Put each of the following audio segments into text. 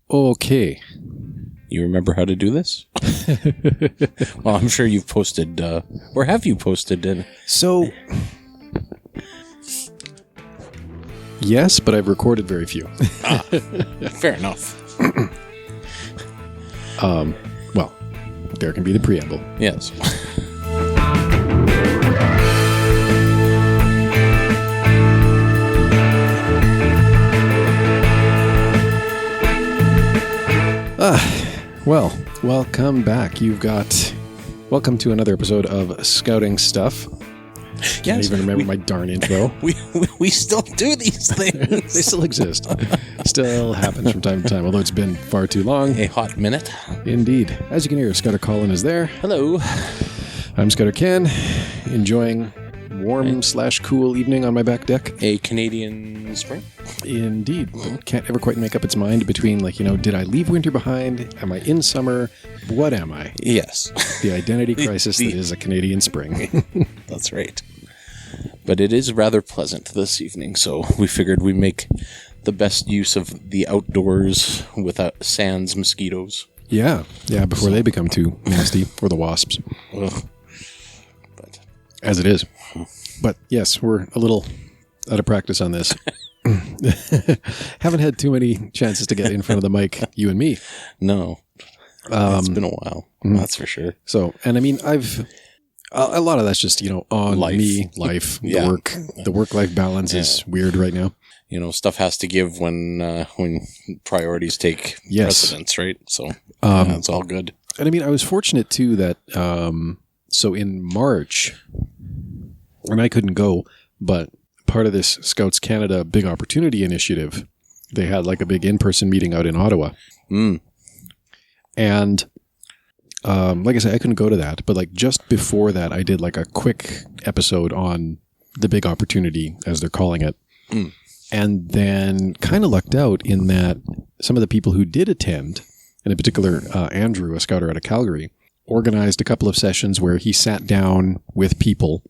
Okay. You remember how to do this? Well, I'm sure you've posted, or have you posted? So, yes, but I've recorded very few. Fair enough. Well, there can be the preamble. Yes. Well, welcome back. Welcome to another episode of Scouting Stuff. Can't even remember my darn intro. We still do these things. They still exist. Still happens from time to time, although it's been far too long. A hot minute. Indeed. As you can hear, Scouter Colin is there. Hello. I'm Scouter Ken, enjoying warm/cool evening on my back deck. A Canadian spring. Indeed. Can't ever quite make up its mind between, did I leave winter behind? Am I in summer? What am I? Yes. The identity crisis that is a Canadian spring. That's right. But it is rather pleasant this evening, so we figured we'd make the best use of the outdoors without sans mosquitoes. Yeah, before they become too nasty, or the wasps. Ugh. But as it is. But yes, we're a little out of practice on this. Haven't had too many chances to get in front of the mic, you and me. No. It's been a while, that's for sure. So, and I mean, a lot of that's just, on Life. me, life, Yeah. the work-life balance is weird right now. Stuff has to give when priorities take precedence, right? So it's all good. And I mean, I was fortunate too that, so in March, and I couldn't go, but part of this Scouts Canada Big Opportunity Initiative, they had like a big in-person meeting out in Ottawa. And like I said, I couldn't go to that, but like just before that, I did like a quick episode on the Big Opportunity, as they're calling it. And then kind of lucked out in that some of the people who did attend, and in particular, Andrew, a scouter out of Calgary, organized a couple of sessions where he sat down with people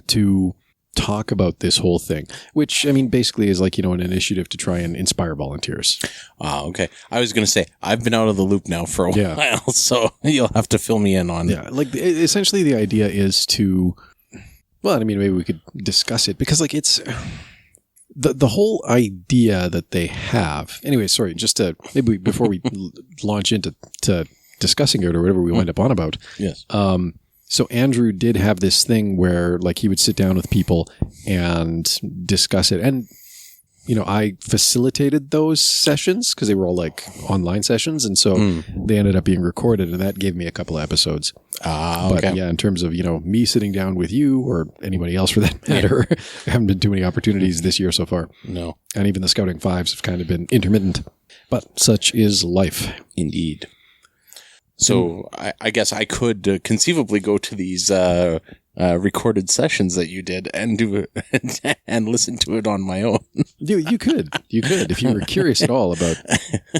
to talk about this whole thing, which, I mean, basically is like, an initiative to try and inspire volunteers. Okay. I was going to say, I've been out of the loop now for a while, so you'll have to fill me in on it. Yeah, like essentially the idea is to, well, I mean, maybe we could discuss it because like it's the whole idea that they have. Anyway, sorry, just to maybe before we launch into discussing it or whatever we wind up on about. Yes. So Andrew did have this thing where like he would sit down with people and discuss it. And, I facilitated those sessions because they were all like online sessions. And so they ended up being recorded and that gave me a couple of episodes. Okay. But yeah, in terms of, me sitting down with you or anybody else for that matter, I haven't been too many opportunities this year so far. No. And even the Scouting Fives have kind of been intermittent. But such is life. Indeed. So I guess I could conceivably go to these recorded sessions that you did and do and listen to it on my own. You could if you were curious at all about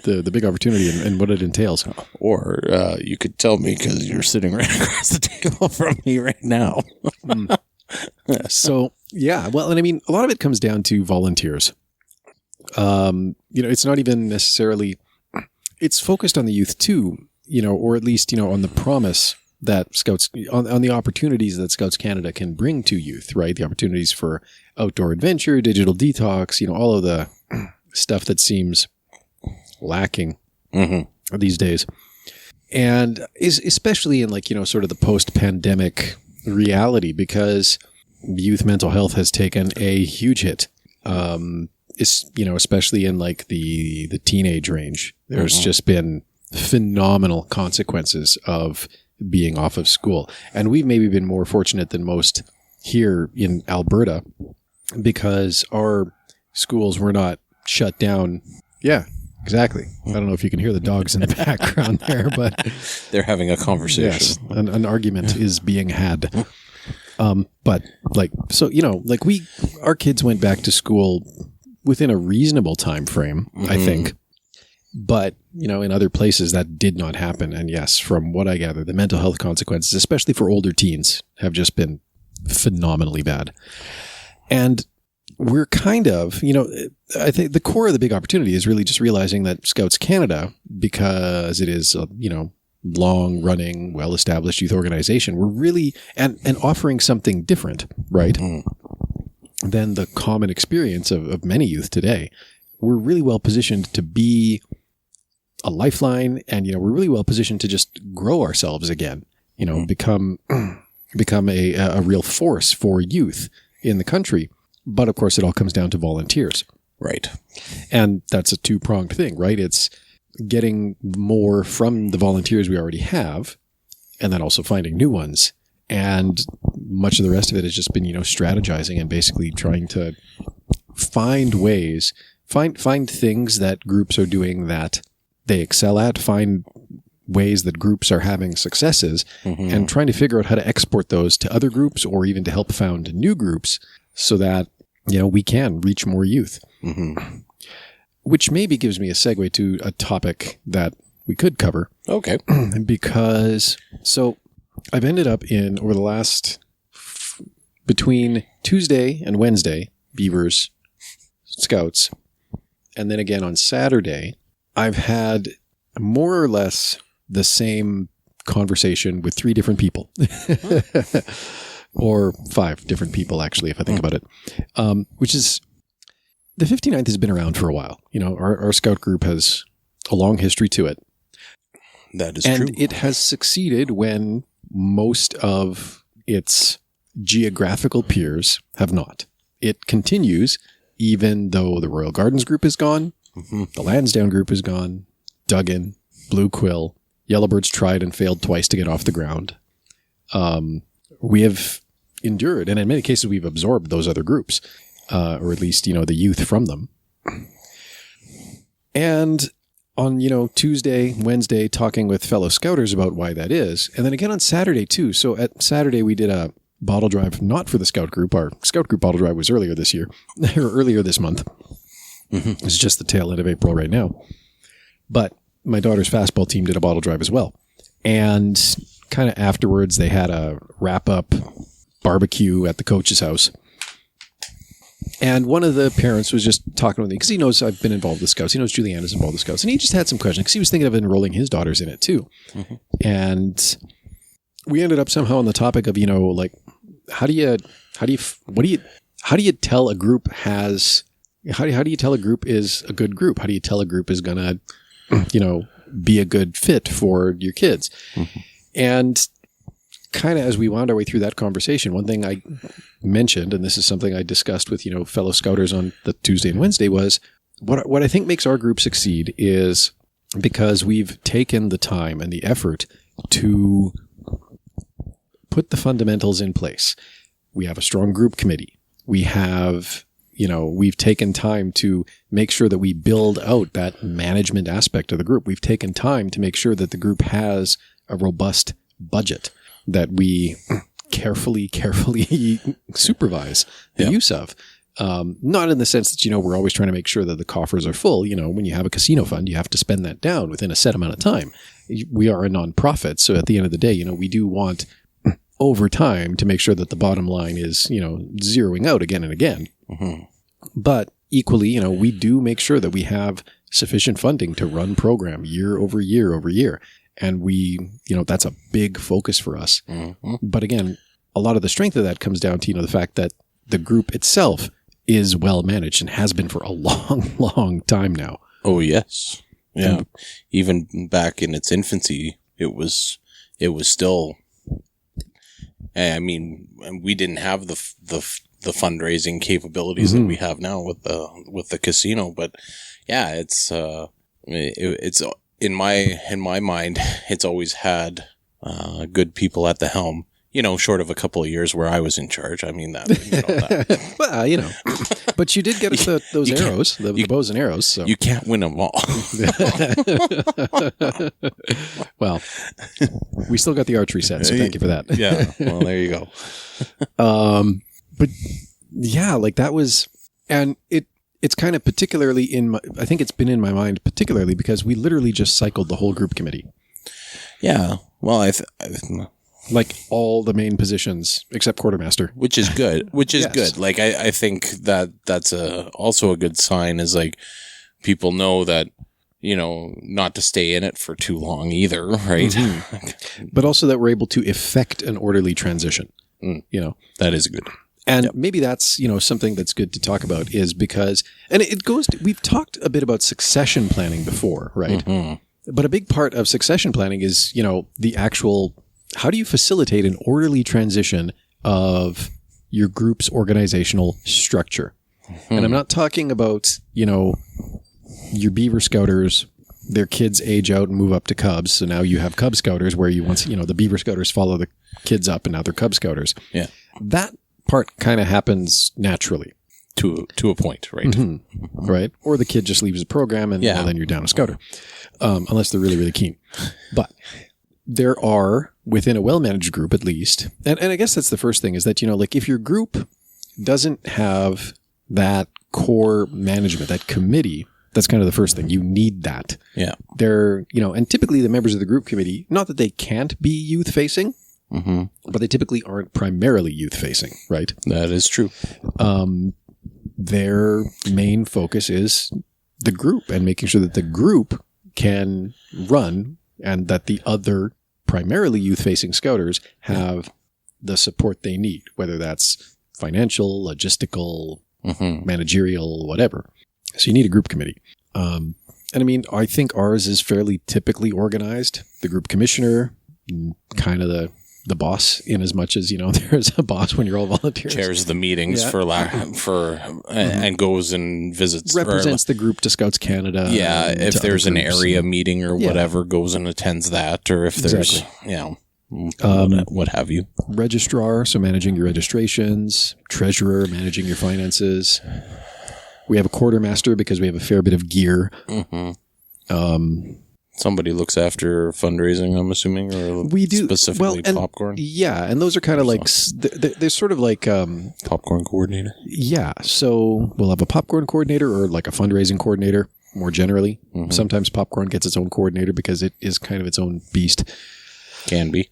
the Big Opportunity and what it entails. Or you could tell me because you're sitting right across the table from me right now. So yeah, well, and I mean, a lot of it comes down to volunteers. It's not even necessarily. It's focused on the youth too. Or at least, on the promise that Scouts, on the opportunities that Scouts Canada can bring to youth, right? The opportunities for outdoor adventure, digital detox, all of the stuff that seems lacking these days. And is especially in sort of the post-pandemic reality because youth mental health has taken a huge hit. Especially in like the teenage range. There's just been phenomenal consequences of being off of school. And we've maybe been more fortunate than most here in Alberta because our schools were not shut down. Yeah, exactly. I don't know if you can hear the dogs in the background there, but they're having a conversation. Yes, an argument is being had. But our kids went back to school within a reasonable time frame, I think. But, in other places that did not happen. And yes, from what I gather, the mental health consequences, especially for older teens, have just been phenomenally bad. And we're kind of, I think the core of the big opportunity is really just realizing that Scouts Canada, because it is, long running, well established youth organization, we're really, and offering something different, right? Than the common experience of many youth today. We're really well positioned to be a lifeline, and, we're really well positioned to just grow ourselves again, become a real force for youth in the country. But of course, it all comes down to volunteers. Right. And that's a two-pronged thing, right? It's getting more from the volunteers we already have, and then also finding new ones. And much of the rest of it has just been, strategizing and basically trying to find ways, find things that groups are doing that they excel at, find ways that groups are having successes, and trying to figure out how to export those to other groups or even to help found new groups so that, we can reach more youth. Which maybe gives me a segue to a topic that we could cover. Okay. Because, so I've ended up over the last, between Tuesday and Wednesday, Beavers, Scouts, and then again on Saturday, I've had more or less the same conversation with 3 different people. Or 5 different people, actually, if I think about it. Which is, the 59th has been around for a while. Our Scout group has a long history to it. That is true. And it has succeeded when most of its geographical peers have not. It continues, even though the Royal Gardens group is gone, the Lansdowne group is gone, Duggan, Blue Quill, Yellowbirds tried and failed twice to get off the ground. We have endured, and in many cases we've absorbed those other groups, or at least, the youth from them. And on, Tuesday, Wednesday, talking with fellow Scouters about why that is. And then again on Saturday too. So at Saturday we did a bottle drive, not for the Scout group. Our Scout group bottle drive was earlier this year, or earlier this month. It's just the tail end of April right now. But my daughter's fastball team did a bottle drive as well. And kind of afterwards, they had a wrap-up barbecue at the coach's house. And one of the parents was just talking with me, because he knows I've been involved with Scouts. He knows Juliana's involved with Scouts. And he just had some questions, because he was thinking of enrolling his daughters in it too. And we ended up somehow on the topic of, how do you tell a group has, how do you tell a group is a good group? How do you tell a group is going to, be a good fit for your kids? And kind of as we wound our way through that conversation, one thing I mentioned, and this is something I discussed with, fellow Scouters on the Tuesday and Wednesday, was what I think makes our group succeed is because we've taken the time and the effort to put the fundamentals in place. We have a strong group committee. We have, we've taken time to make sure that we build out that management aspect of the group. We've taken time to make sure that the group has a robust budget that we carefully supervise the use of. Not in the sense that, we're always trying to make sure that the coffers are full. When you have a casino fund, you have to spend that down within a set amount of time. We are a nonprofit. So at the end of the day, we do want over time to make sure that the bottom line is, zeroing out again and again. But equally, we do make sure that we have sufficient funding to run program year over year over year. And we, that's a big focus for us. But again, a lot of the strength of that comes down to, the fact that the group itself is well managed and has been for a long, long time now. Oh, yes. Yeah. Even back in its infancy, it was still, we didn't have the fundraising capabilities that we have now with the casino, but yeah, it's in my mind, it's always had good people at the helm. Short of a couple of years where I was in charge. Well, but you did get us those arrows, the bows and arrows. So you can't win them all. Well, we still got the archery set, so thank you for that. Yeah. Well, there you go. But yeah, that was, and it's kind of particularly I think it's been in my mind particularly because we literally just cycled the whole group committee. Yeah. Well, Like all the main positions except quartermaster. Which is good. Yes. Good. Like, I think that's also a good sign, is like people know that, not to stay in it for too long either, right? Mm-hmm. But also that we're able to effect an orderly transition, That is good. And maybe that's, something that's good to talk about, is because, and it goes to, we've talked a bit about succession planning before, right? Mm-hmm. But a big part of succession planning is, the actual, how do you facilitate an orderly transition of your group's organizational structure? Mm-hmm. And I'm not talking about, your Beaver Scouters, their kids age out and move up to Cubs. So now you have Cub Scouters where you once, the Beaver Scouters follow the kids up and now they're Cub Scouters. Yeah. That part kind of happens naturally. To a point, right? Mm-hmm. Right. Or the kid just leaves the program and then you're down a Scouter. Unless they're really, really keen. But there are, within a well-managed group at least, and I guess that's the first thing, is that, like if your group doesn't have that core management, that committee, that's kind of the first thing. You need that. Yeah. They're, and typically the members of the group committee, not that they can't be youth-facing, mm-hmm. but they typically aren't primarily youth-facing, right? That is true. Their main focus is the group and making sure that the group can run and that the other primarily youth-facing Scouters have the support they need, whether that's financial, logistical, mm-hmm. managerial, whatever. So you need a group committee. And I mean, I think ours is fairly typically organized. The group commissioner, kind of the boss, in as much as, there's a boss when you're all volunteers. Chairs the meetings and goes and visits. Represents the group to Scouts Canada. Yeah, if there's an area meeting or whatever, goes and attends that. Or if there's, what have you. Registrar, so managing your registrations. Treasurer, managing your finances. We have a quartermaster because we have a fair bit of gear. Mm-hmm. Somebody looks after fundraising, I'm assuming, or we do specifically popcorn. Yeah, and those are kind of like they're sort of like popcorn coordinator. Yeah, so we'll have a popcorn coordinator or like a fundraising coordinator more generally. Mm-hmm. Sometimes popcorn gets its own coordinator because it is kind of its own beast. Can be.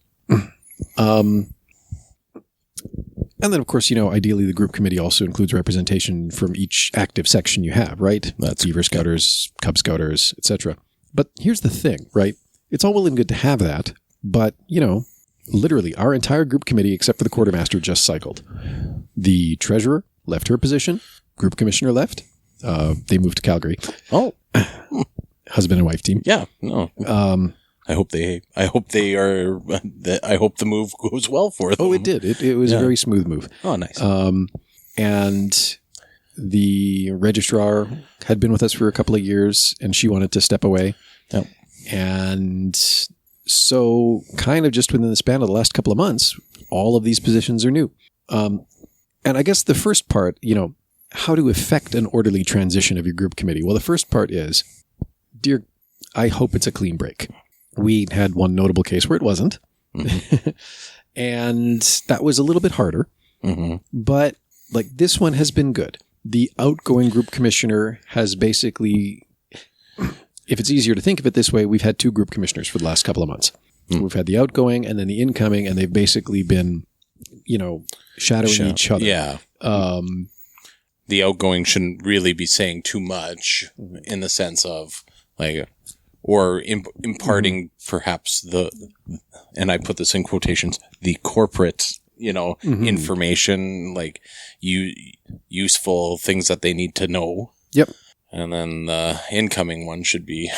And then, of course, ideally the group committee also includes representation from each active section you have, right? That's Beaver Scouters, Cub Scouters, etc. But here's the thing, right? It's all well and good to have that, but, literally our entire group committee, except for the quartermaster, just cycled. The treasurer left her position. Group commissioner left. They moved to Calgary. Oh. Husband and wife team. Yeah. No. I hope the move goes well for them. Oh, it did. It was a very smooth move. Oh, nice. And the registrar had been with us for a couple of years and she wanted to step away. Yep. And so kind of just within the span of the last couple of months, all of these positions are new. And I guess the first part, how to effect an orderly transition of your group committee. Well, the first part is, I hope it's a clean break. We had one notable case where it wasn't. Mm-hmm. And that was a little bit harder. Mm-hmm. But like this one has been good. The outgoing group commissioner has basically, if it's easier to think of it this way, we've had two group commissioners for the last couple of months. Mm. We've had the outgoing and then the incoming, and they've basically been, shadowing each other. Yeah. The outgoing shouldn't really be saying too much in the sense of like, or imparting perhaps and I put this in quotations, the corporate, information, like useful things that they need to know. Yep. And then the incoming one should be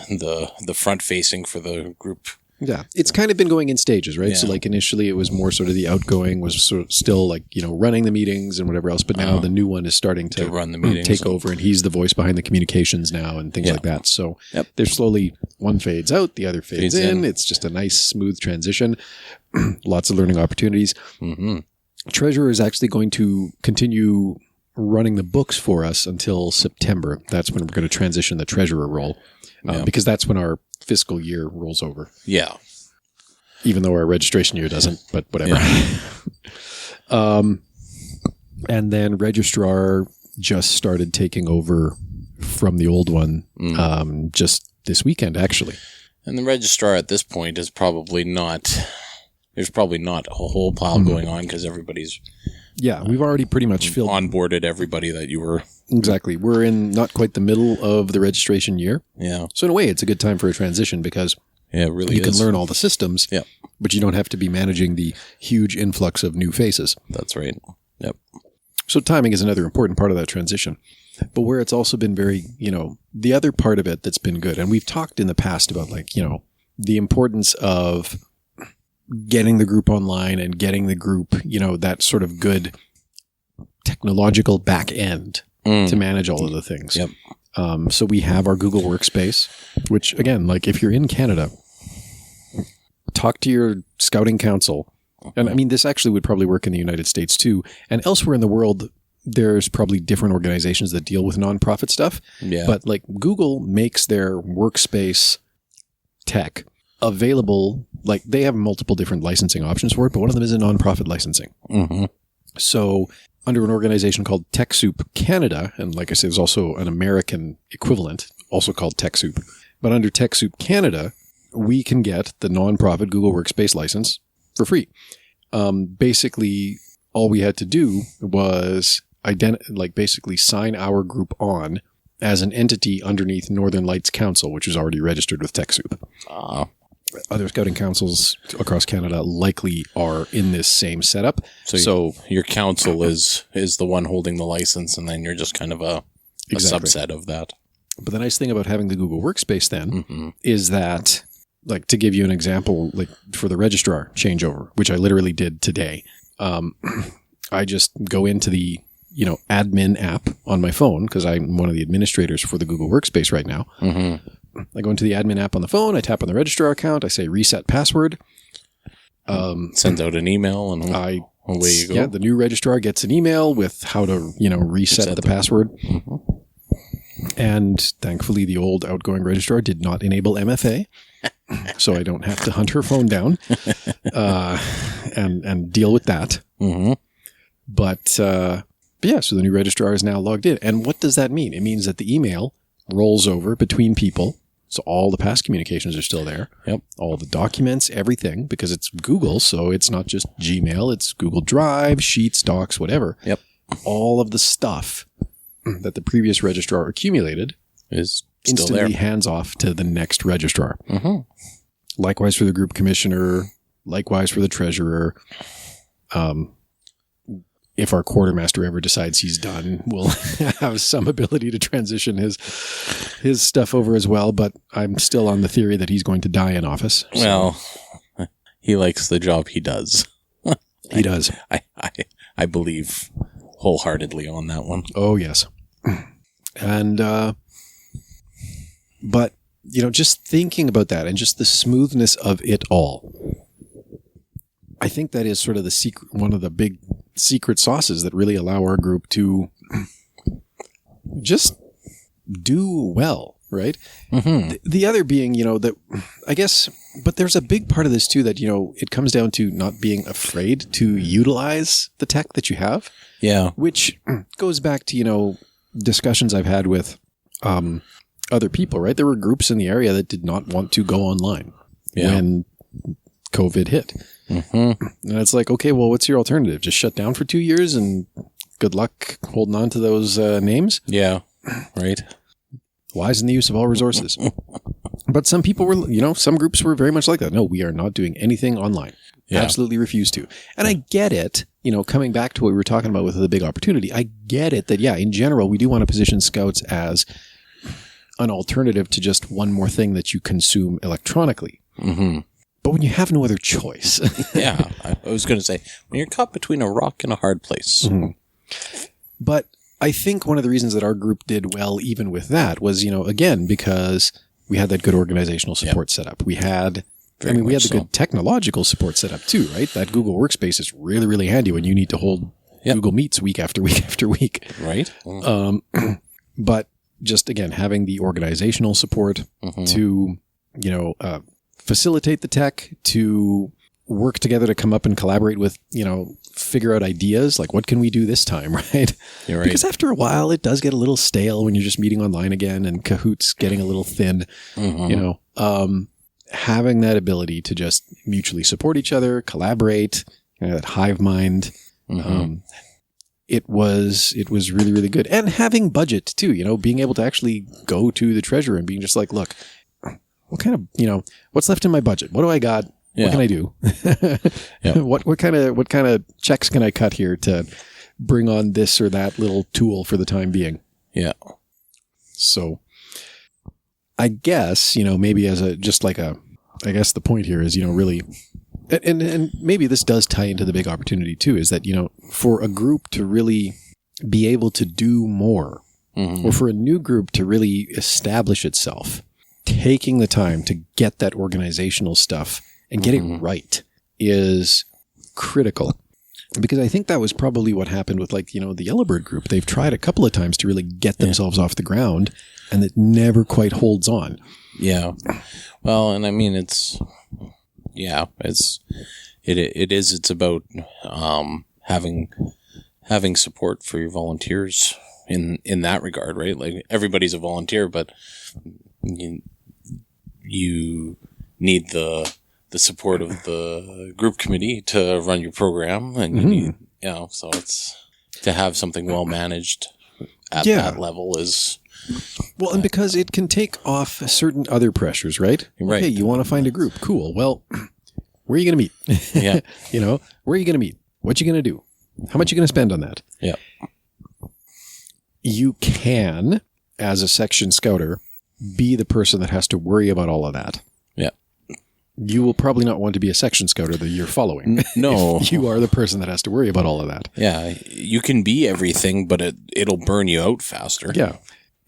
the front facing for the group. Yeah. It's kind of been going in stages, right? Yeah. So like initially it was more sort of the outgoing was sort of still like, running the meetings and whatever else. But now the new one is starting to run the meetings, take over, and he's the voice behind the communications now and things like that. So they're slowly, one fades out, the other fades in. It's just a nice, smooth transition. Lots of learning opportunities. Mm-hmm. Treasurer is actually going to continue running the books for us until September. That's when we're going to transition the treasurer role because that's when our fiscal year rolls over. Yeah. Even though our registration year doesn't, but whatever. Yeah. And then registrar just started taking over from the old one just this weekend, actually. And the registrar at this point is probably not there's probably not a whole pile going on because everybody's Yeah, we've already pretty much filled. onboarded everybody that you were. Exactly. We're in not quite the middle of the registration year. Yeah. So in a way, it's a good time for a transition because Yeah, it really you is. can learn all the systems, Yep. but you don't have to be managing the huge influx of new faces. That's right. Yep. So timing is another important part of that transition. But where it's also been very, the other part of it that's been good, and we've talked in the past about the importance of getting the group online and getting the group, that sort of good technological back end to manage all of the things. Yep. So we have our Google Workspace, which again, like if you're in Canada, talk to your scouting council. And I mean, this actually would probably work in the United States too. And elsewhere in the world, there's probably different organizations that deal with nonprofit stuff. Yeah. But like Google makes their workspace tech available. Like they have multiple different licensing options for it, but one of them is a nonprofit licensing. Mm-hmm. So under an organization called TechSoup Canada, and like I said, there's also an American equivalent, also called TechSoup. But under TechSoup Canada, we can get the nonprofit Google Workspace license for free. Basically, all we had to do was basically sign our group on as an entity underneath Northern Lights Council, which is already registered with TechSoup. Other scouting councils across Canada likely are in this same setup. So your council is the one holding the license, and then you're just kind of a subset of that. But the nice thing about having the Google Workspace then is that, like, to give you an example, like for the registrar changeover, which I literally did today, I just go into the, admin app on my phone because I'm one of the administrators for the Google Workspace right now. Mm-hmm. I go into the admin app on the phone. I tap on the registrar account. I say reset password. Sends out an email and away you go. Yeah, the new registrar gets an email with how to, reset the password. Mm-hmm. And thankfully, the old outgoing registrar did not enable MFA, so I don't have to hunt her phone down and deal with that. Mm-hmm. But yeah, so the new registrar is now logged in. And what does that mean? It means that the email rolls over between people. So all the past communications are still there. Yep. All the documents, everything, because it's Google. So it's not just Gmail. It's Google Drive, Sheets, Docs, whatever. Yep. All of the stuff that the previous registrar accumulated is instantly hands off to the next registrar. Mm-hmm. Likewise for the group commissioner. Likewise for the treasurer. If our quartermaster ever decides he's done, we'll have some ability to transition his stuff over as well. But I'm still on the theory that he's going to die in office. So. Well, he likes the job he does. He does. I believe wholeheartedly on that one. Oh, yes. And, but, just thinking about that and just the smoothness of it all, I think that is sort of one of the big secret sauces that really allow our group to just do well, right? Mm-hmm. The other being, that I guess, but there's a big part of this too that, it comes down to not being afraid to utilize the tech that you have. Yeah. Which goes back to, discussions I've had with other people, right? There were groups in the area that did not want to go online when COVID hit. Mm-hmm. And it's like, okay, well, what's your alternative? Just shut down for 2 years and good luck holding on to those names? Yeah, right. Wise in the use of all resources. But some people were, some groups were very much like that. No, we are not doing anything online. Yeah. Absolutely refuse to. And I get it, coming back to what we were talking about with the big opportunity, I get it that, in general, we do want to position Scouts as an alternative to just one more thing that you consume electronically. Mm-hmm. But when you have no other choice. Yeah, I was going to say, when you're caught between a rock and a hard place. Mm-hmm. But I think one of the reasons that our group did well even with that was, again, because we had that good organizational support set up. We had... we had the good technological support set up too, right? That Google Workspace is really, really handy when you need to hold Google Meets week after week after week. Right. But just, again, having the organizational support to, facilitate the tech, to work together to come up and collaborate with, figure out ideas, like what can we do this time, right? You're right. Because after a while, it does get a little stale when you're just meeting online again and Kahoot's getting a little thin, having that ability to just mutually support each other, collaborate, that hive mind, it was really, really good. And having budget too, being able to actually go to the treasurer and being just like, look, what kind of, what's left in my budget? What do I got? Yeah. What can I do? What kind of checks can I cut here to bring on this or that little tool for the time being? Yeah. So I guess, maybe I guess the point here is, really, and maybe this does tie into the big opportunity too, is that, for a group to really be able to do more, or for a new group to really establish itself, taking the time to get that organizational stuff and get it right is critical. Because I think that was probably what happened with the Yellowbird group. They've tried a couple of times to really get themselves off the ground, and it never quite holds on. Yeah. Well, and I mean, it's about having support for your volunteers in that regard, right? Like, everybody's a volunteer, but you need the support of the group committee to run your program, and you need, so it's to have something well managed at that level is well, and because it can take off certain other pressures, right? Right. Okay, you want to find a group, cool. Well, where are you going to meet? Yeah. Where are you going to meet? What you going to do? How much you going to spend on that? Yeah. You can, as a section scouter, be the person that has to worry about all of that. Yeah. You will probably not want to be a section scouter the year following. No. If you are the person that has to worry about all of that. Yeah. You can be everything, but it'll burn you out faster. Yeah.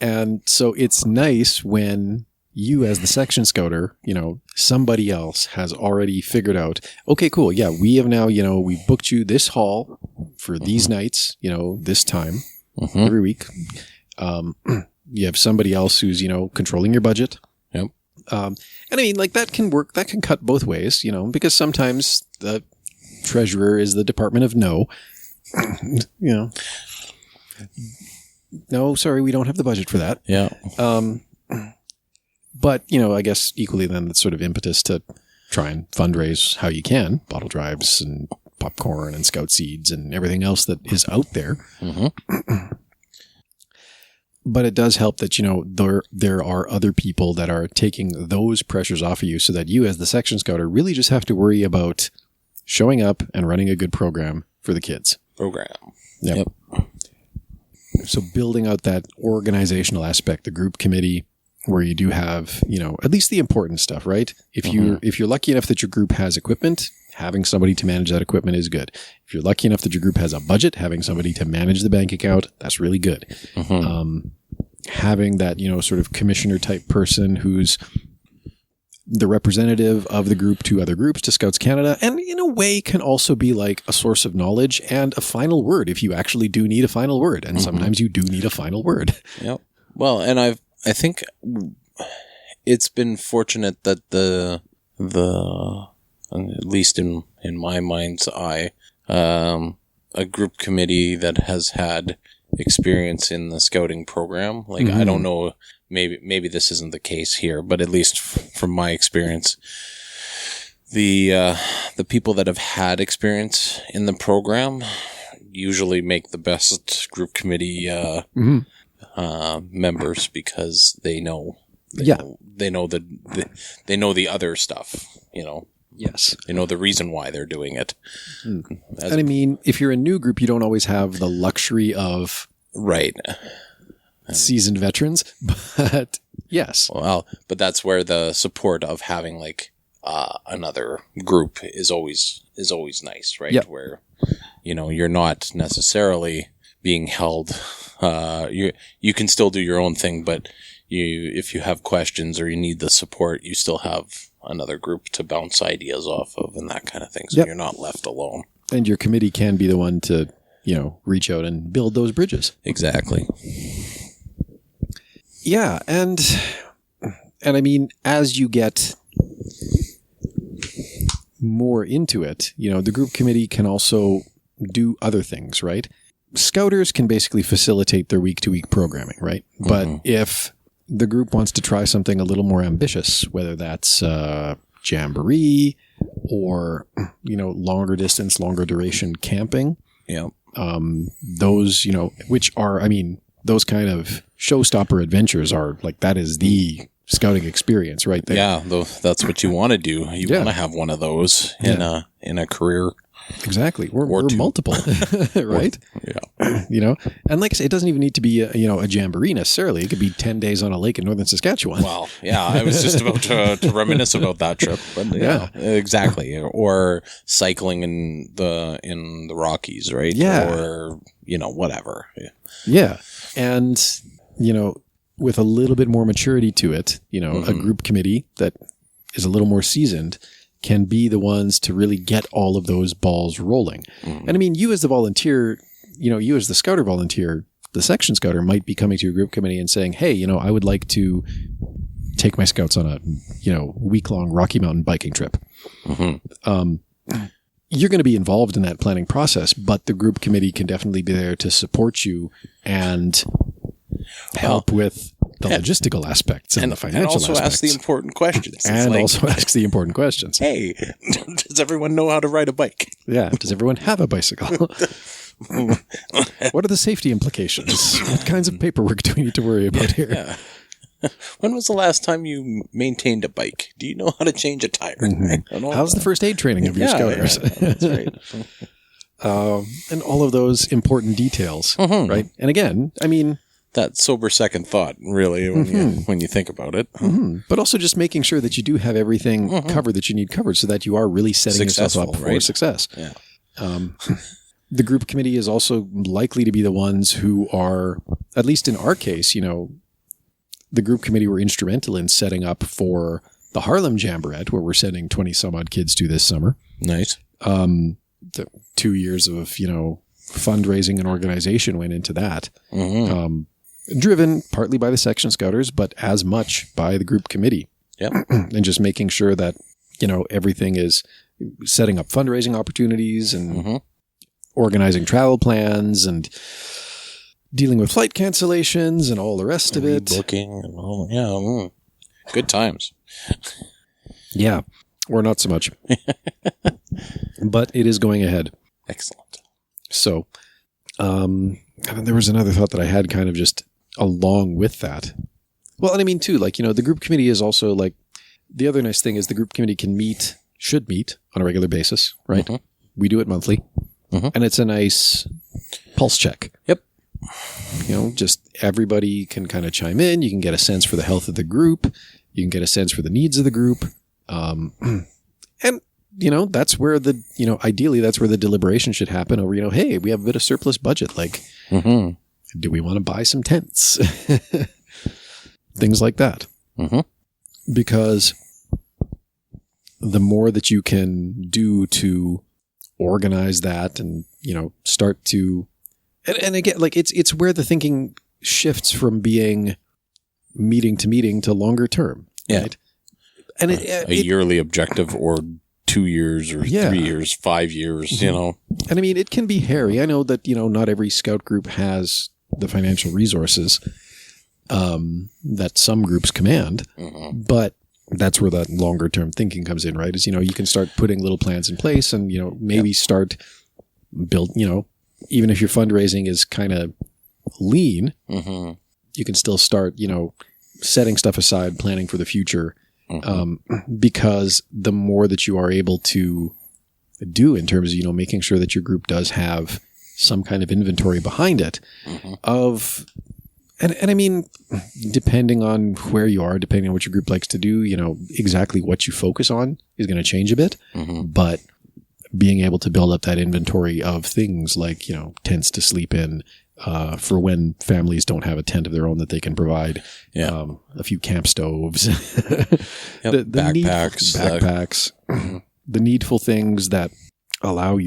And so it's nice when you, as the section scouter, somebody else has already figured out, okay, cool. Yeah, we have now, we've booked you this hall for these nights, this time every week. You have somebody else who's, controlling your budget. Yep. And I mean, that can work. That can cut both ways, because sometimes the treasurer is the department of no. No, sorry, we don't have the budget for that. Yeah. But, I guess equally then it's sort of impetus to try and fundraise how you can, bottle drives and popcorn and scout seeds and everything else that is out there. But it does help that, there are other people that are taking those pressures off of you so that you as the section scouter really just have to worry about showing up and running a good program for the kids. Yep. So building out that organizational aspect, the group committee, where you do have, at least the important stuff, right? If you're lucky enough that your group has equipment, having somebody to manage that equipment is good. If you're lucky enough that your group has a budget, having somebody to manage the bank account, that's really good. Having that, sort of commissioner type person who's the representative of the group to other groups, to Scouts Canada, and in a way can also be like a source of knowledge and a final word if you actually do need a final word. And sometimes you do need a final word. Yep. Well, and I think it's been fortunate that the at least in my mind's eye, a group committee that has had experience in the scouting program. Like, I don't know, maybe this isn't the case here, but at least from my experience, the people that have had experience in the program usually make the best group committee members, because they know the other stuff, Yes. They know the reason why they're doing it. And I mean, if you're a new group, you don't always have the luxury of seasoned veterans, but yes. Well, but that's where the support of having another group is always nice, right? Yep. Where, you're not necessarily being held, you can still do your own thing, but if you have questions or you need the support, you still have another group to bounce ideas off of and that kind of thing. So you're not left alone. And your committee can be the one to, reach out and build those bridges. Exactly. Yeah. And I mean, as you get more into it, the group committee can also do other things, right? Scouters can basically facilitate their week-to-week programming, right? But if the group wants to try something a little more ambitious, whether that's jamboree or, longer distance, longer duration camping. Yeah. Those, which are, those kind of showstopper adventures are like, that is the scouting experience right there. Yeah, though that's what you want to do. You want to have one of those in a career. Exactly. We're multiple, right? Yeah. And like I say, it doesn't even need to be a jamboree necessarily. It could be 10 days on a lake in northern Saskatchewan. Well, yeah, I was just about to reminisce about that trip, but yeah, exactly. Or cycling in the Rockies, right? Yeah. Or, whatever. Yeah. And, with a little bit more maturity to it, a group committee that is a little more seasoned can be the ones to really get all of those balls rolling. And you as the volunteer, you as the scouter volunteer, the section scouter might be coming to your group committee and saying, hey, I would like to take my scouts on a, week-long Rocky Mountain biking trip. You're going to be involved in that planning process, but the group committee can definitely be there to support you and help with the logistical aspects and the financial aspects. And also ask the important questions. Also ask the important questions. Hey, does everyone know how to ride a bike? Yeah. Does everyone have a bicycle? What are the safety implications? What kinds of paperwork do we need to worry about here? Yeah. When was the last time you maintained a bike? Do you know how to change a tire? How's the first aid training of your scouters? Yeah, that's right. And all of those important details, right? And again, that sober second thought, really, when you think about it. But also just making sure that you do have everything covered that you need covered so that you are really setting yourself up for success. Yeah. The group committee is also likely to be the ones who are, at least in our case, the group committee were instrumental in setting up for the Harlem Jamboree, where we're sending 20 some odd kids to this summer. Nice. The 2 years of, fundraising and organization went into that. Driven partly by the section scouters, but as much by the group committee. Yep. And just making sure that, everything is setting up fundraising opportunities and organizing travel plans and dealing with flight cancellations and all the rest of it. Booking and all, good times. Yeah. Or not so much. But it is going ahead. Excellent. So, there was another thought that I had kind of just along with that. Well, and too, the group committee is also the other nice thing is the group committee should meet on a regular basis, right? We do it monthly. And it's a nice pulse check. Yep. Just everybody can kind of chime in. You can get a sense for the health of the group. You can get a sense for the needs of the group. And that's where ideally that's where the deliberation should happen over, hey, we have a bit of surplus budget. Do we want to buy some tents? Things like that. Because the more that you can do to organize that and, start to, and again, it's where the thinking shifts from being meeting to meeting to longer term. Yeah. Right? And a yearly objective or 2 years or 3 years, 5 years, And it can be hairy. I know that, not every scout group has the financial resources that some groups command, but that's where that longer term thinking comes in, right? Is, you can start putting little plans in place and, maybe start build, even if your fundraising is kind of lean, you can still start, setting stuff aside, planning for the future. Because the more that you are able to do in terms of, making sure that your group does have some kind of inventory behind it of, and depending on where you are, depending on what your group likes to do, exactly what you focus on is going to change a bit, but being able to build up that inventory of things like, tents to sleep in, for when families don't have a tent of their own that they can provide, a few camp stoves, the backpacks, the needful things that allow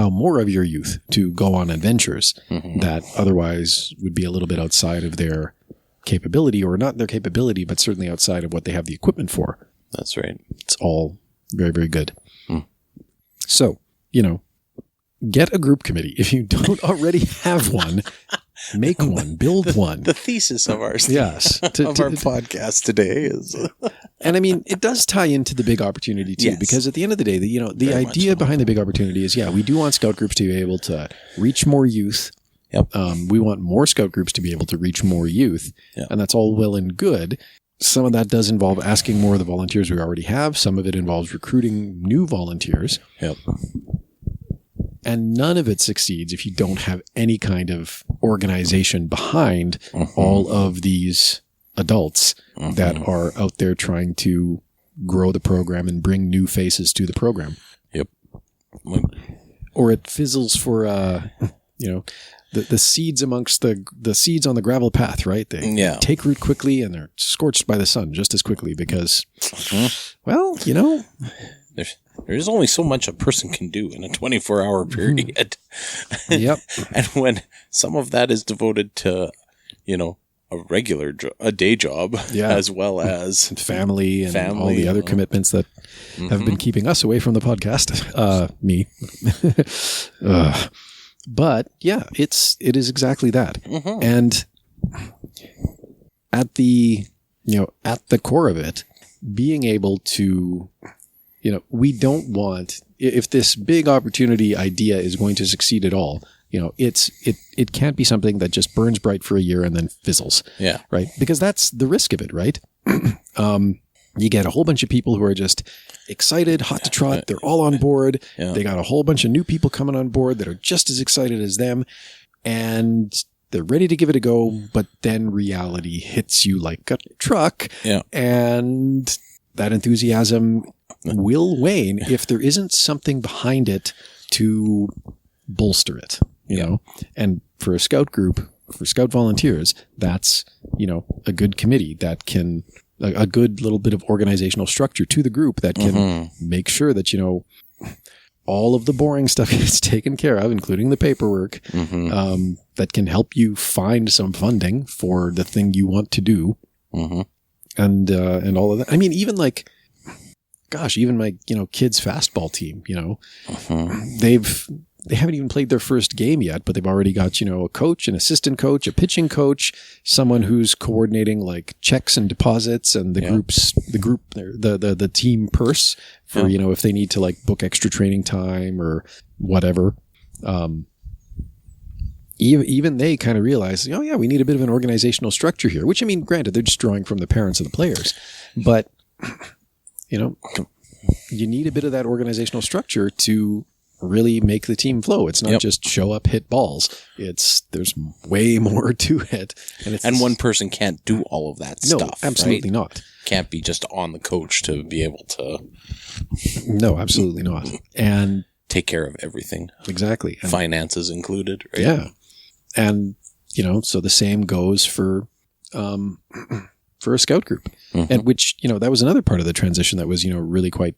more of your youth to go on adventures that otherwise would be a little bit outside of their capability, or not their capability, but certainly outside of what they have the equipment for. That's right. It's all very, very good. So, get a group committee. If you don't already have one, Make one, build one. The thesis of our Yes, of our podcast today is, and I mean, it does tie into the big opportunity too, Yes. because at the end of the day, the Very much idea so. behind the big opportunity is, we do want scout groups to be able to reach more youth. Yep. We want more scout groups to be able to reach more youth, Yep. and that's all well and good. Some of that does involve asking more of the volunteers we already have. Some of it involves recruiting new volunteers. Yep. And none of it succeeds if you don't have any kind of organization behind all of these adults that are out there trying to grow the program and bring new faces to the program. Yep. Or it fizzles for, the seeds amongst the seeds on the gravel path, right? They take root quickly and they're scorched by the sun just as quickly because, well, There's only so much a person can do in a 24-hour period. Yep. And when some of that is devoted to, a day job, as well as family and all the other commitments that have been keeping us away from the podcast. Me. But yeah, it is exactly that. And at the core of it, being able to, we don't want, if this big opportunity idea is going to succeed at all, it can't be something that just burns bright for a year and then fizzles. Yeah. Right. Because that's the risk of it, right? You get a whole bunch of people who are just excited, hot to trot. They're all on board. Yeah. They got a whole bunch of new people coming on board that are just as excited as them. And they're ready to give it a go. But then reality hits you like a truck. Yeah. And that enthusiasm will wane if there isn't something behind it to bolster it, And for a scout group, for scout volunteers, that's, a good committee that can, a good little bit of organizational structure to the group that can make sure that, all of the boring stuff is taken care of, including the paperwork, that can help you find some funding for the thing you want to do. And all of that. I mean, even even my, kids' fastball team, they haven't even played their first game yet, but they've already got, a coach, an assistant coach, a pitching coach, someone who's coordinating like checks and deposits and the team purse for, if they need to like book extra training time or whatever. Even they kind of realize, we need a bit of an organizational structure here, which, I mean, granted, they're just drawing from the parents of the players, but you need a bit of that organizational structure to really make the team flow. It's not just show up, hit balls. There's way more to it. And one person can't do all of that stuff. No, absolutely not. Can't be just on the coach to be able to. No, absolutely not. And take care of everything. Exactly. And finances included, right? Yeah. And, so the same goes for a scout group. And which, that was another part of the transition that was, really quite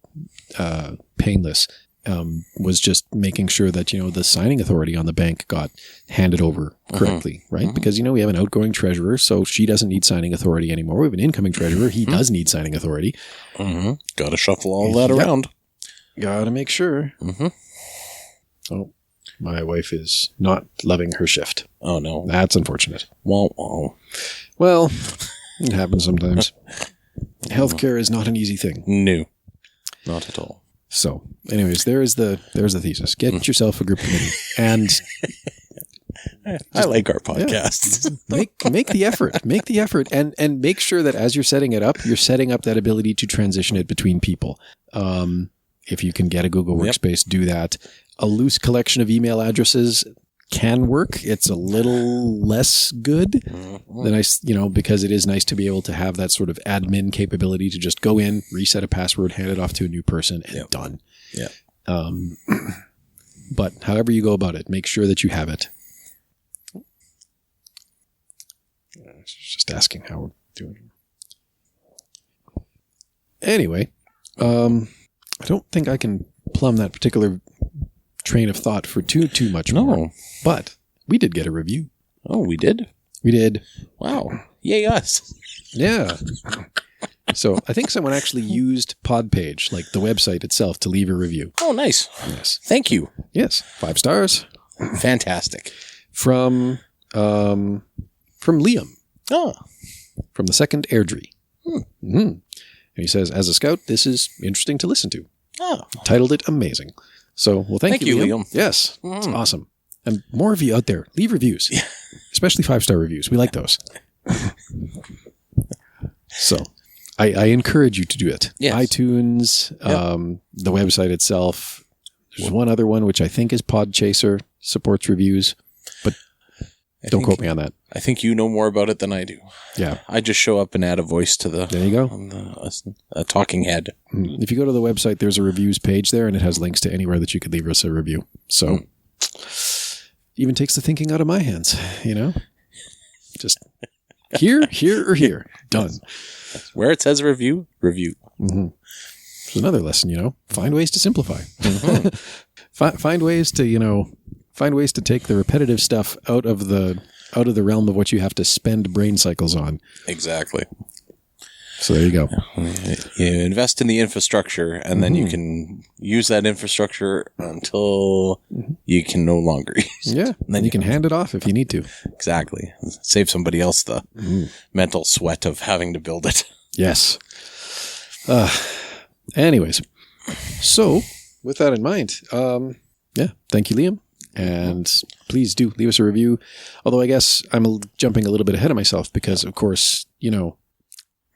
painless. Was just making sure that, the signing authority on the bank got handed over correctly, right? Because, we have an outgoing treasurer, so she doesn't need signing authority anymore. We have an incoming treasurer. He does need signing authority. Got to shuffle all that around. Got to make sure. Oh, my wife is not loving her shift. Oh, no. That's unfortunate. Well, it happens sometimes. Healthcare is not an easy thing. No, not at all. So, anyways, there's the thesis. Get yourself a group committee, and I like our podcasts. make the effort. Make the effort, and make sure that as you're setting it up, you're setting up that ability to transition it between people. If you can get a Google Workspace, do that. A loose collection of email addresses can work. It's a little less good than because it is nice to be able to have that sort of admin capability to just go in, reset a password, hand it off to a new person, and done. Yeah. But however you go about it, make sure that you have it. Just asking how we're doing. Anyway, I don't think I can plumb that particular train of thought for too much more. But we did get a review. Oh, we did? We did. Wow. Yay us. Yeah. So I think someone actually used Podpage, like the website itself, to leave a review. Oh, nice. Yes. Thank you. Yes. 5 stars. Fantastic. From from Liam Oh, from the second Airdrie. And he says, as a scout, this is interesting to listen to. oh, Titled it Amazing. So, well, thank you, Liam. Yes, it's awesome. And more of you out there, leave reviews, especially 5-star reviews. We like those. So, I encourage you to do it. Yes. iTunes, the website itself. There's one other one, which I think is Podchaser, supports reviews, but don't quote me on that. I think you know more about it than I do. Yeah. I just show up and add a voice to the... There you go. On a talking head. If you go to the website, there's a reviews page there, and it has links to anywhere that you could leave us a review. So, even takes the thinking out of my hands, you know? Just here, or here. Done. Where it says review. There's another lesson, you know? Find ways to simplify. Find ways to take the repetitive stuff out of the realm of what you have to spend brain cycles on. Exactly. So there you go. You invest in the infrastructure, and then you can use that infrastructure until you can no longer use it. Yeah. And then you can hand it off if you need to. Exactly. Save somebody else the mental sweat of having to build it. Yes. Anyways, so with that in mind, thank you, Liam. And please do leave us a review. Although I guess I'm jumping a little bit ahead of myself because, of course,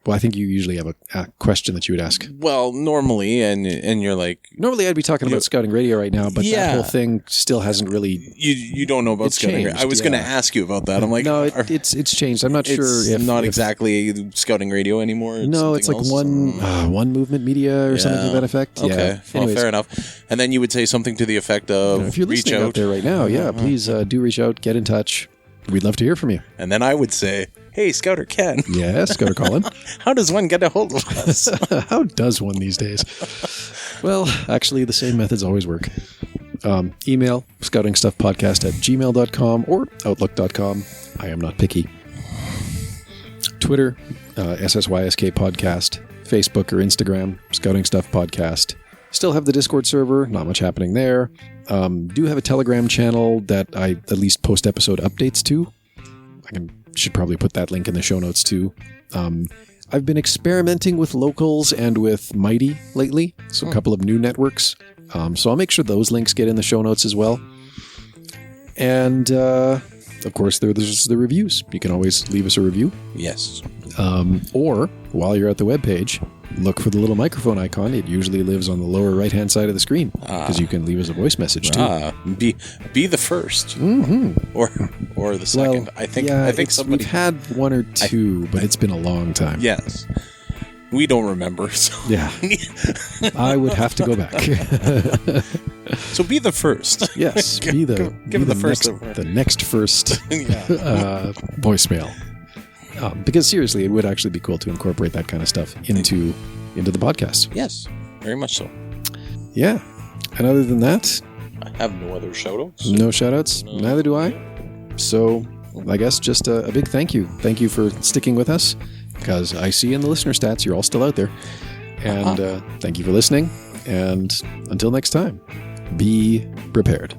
well, I think you usually have a question that you would ask. Well, normally, and you're like... Normally I'd be talking about Scouting Radio right now, but that whole thing still hasn't really... You don't know about Scouting Radio. I was going to ask you about that. I'm like... No, it's changed. I'm not sure if... not exactly Scouting Radio anymore. No, it's like one movement media or something to that effect. Okay, yeah. well, fair enough. And then you would say something to the effect of... if you're listening out there right now, please do reach out, get in touch. We'd love to hear from you. And then I would say... Hey, Scouter Ken. Yes, Scouter Colin. How does one get a hold of us? How does one these days? Well, actually, the same methods always work. Email scoutingstuffpodcast@gmail.com or outlook.com. I am not picky. Twitter, SSYSK Podcast. Facebook or Instagram, Scouting Stuff Podcast. Still have the Discord server. Not much happening there. Do have a Telegram channel that I at least post episode updates to. Should probably put that link in the show notes too. I've been experimenting with Locals and with Mighty lately, so a couple of new networks. So I'll make sure those links get in the show notes as well. And of course, there's the reviews. You can always leave us a review. Yes. Or while you're at the webpage, look for the little microphone icon. It usually lives on the lower right-hand side of the screen because you can leave us a voice message too. Be the first, or the second. I think somebody. We've had one or two, but it's been a long time. Yes, we don't remember. So. Yeah, I would have to go back. So be the first. Yes, give the next first voicemail. Because seriously, it would actually be cool to incorporate that kind of stuff into the podcast. Yes, very much so. Yeah. And other than that... I have no other shout-outs. No shout-outs? No. Neither do I. So, I guess just a big thank you. Thank you for sticking with us, because I see in the listener stats you're all still out there. And thank you for listening. And until next time, be prepared.